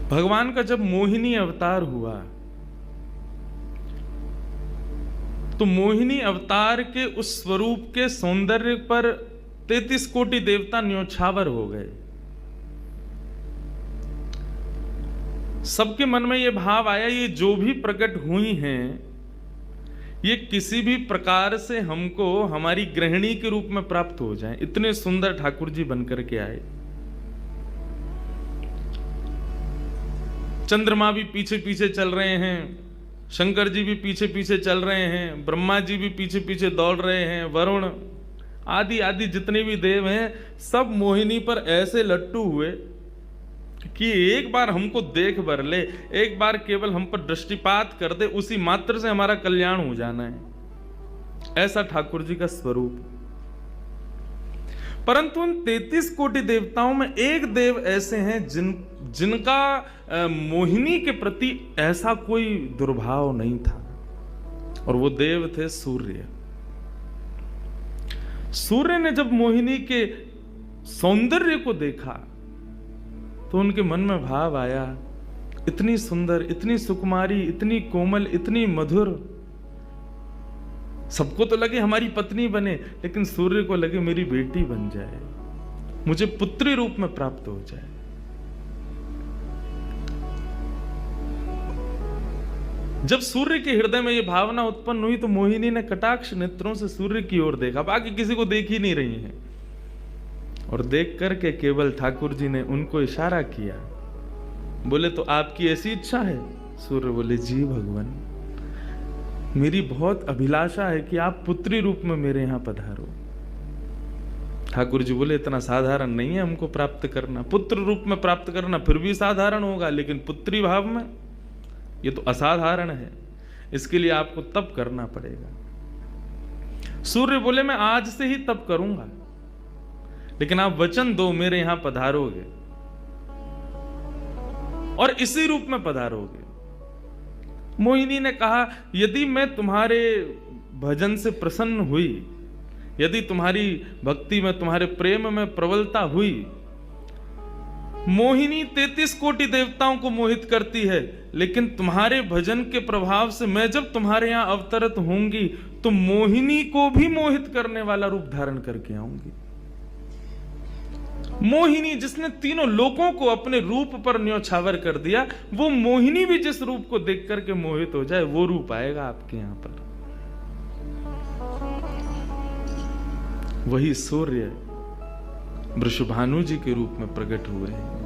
भगवान का जब मोहिनी अवतार हुआ तो मोहिनी अवतार के उस स्वरूप के सौंदर्य पर 33 कोटि देवता न्योछावर हो गए। सबके मन में यह भाव आया, ये जो भी प्रकट हुई हैं ये किसी भी प्रकार से हमको हमारी गृहिणी के रूप में प्राप्त हो जाए। इतने सुंदर ठाकुर जी बनकर के आए। चंद्रमा भी पीछे पीछे चल रहे हैं, शंकर जी भी पीछे पीछे चल रहे हैं, ब्रह्मा जी भी पीछे पीछे दौड़ रहे हैं, वरुण आदि आदि जितने भी देव हैं सब मोहिनी पर ऐसे लट्टू हुए कि एक बार हमको देख भर ले, एक बार केवल हम पर दृष्टिपात कर दे, उसी मात्र से हमारा कल्याण हो जाना है। ऐसा ठाकुर जी का स्वरूप। परंतु उन 33 कोटि देवताओं में एक देव ऐसे हैं जिनका मोहिनी के प्रति ऐसा कोई दुर्भाव नहीं था, और वो देव थे सूर्य। सूर्य ने जब मोहिनी के सौंदर्य को देखा तो उनके मन में भाव आया, इतनी सुंदर, इतनी सुकुमारी, इतनी कोमल, इतनी मधुर। सबको तो लगे हमारी पत्नी बने, लेकिन सूर्य को लगे मेरी बेटी बन जाए, मुझे पुत्री रूप में प्राप्त हो जाए। जब सूर्य के हृदय में यह भावना उत्पन्न हुई तो मोहिनी ने कटाक्ष नेत्रों से सूर्य की ओर देखा, बाकी किसी को देख ही नहीं रही है, और देख करके केवल ठाकुर जी ने उनको इशारा किया, बोले तो आपकी ऐसी इच्छा है? सूर्य बोले जी भगवान, मेरी बहुत अभिलाषा है कि आप पुत्री रूप में मेरे यहां पधारो। ठाकुर जी बोले इतना साधारण नहीं है हमको प्राप्त करना, पुत्र रूप में प्राप्त करना फिर भी साधारण होगा, लेकिन पुत्री भाव में ये तो असाधारण है, इसके लिए आपको तप करना पड़ेगा। सूर्य बोले मैं आज से ही तप करूंगा, लेकिन आप वचन दो मेरे यहां पधारोगे और इसी रूप में पधारोगे। मोहिनी ने कहा यदि मैं तुम्हारे भजन से प्रसन्न हुई, यदि तुम्हारी भक्ति में, तुम्हारे प्रेम में प्रबलता हुई, मोहिनी 33 कोटि देवताओं को मोहित करती है, लेकिन तुम्हारे भजन के प्रभाव से मैं जब तुम्हारे यहां अवतरित होंगी तो मोहिनी को भी मोहित करने वाला रूप धारण करके आऊंगी। मोहिनी जिसने तीनों लोगों को अपने रूप पर न्योछावर कर दिया, वो मोहिनी भी जिस रूप को देख करके मोहित हो जाए, वो रूप आएगा आपके यहां पर। वही सूर्य वृषभानु जी के रूप में प्रकट हुए हैं।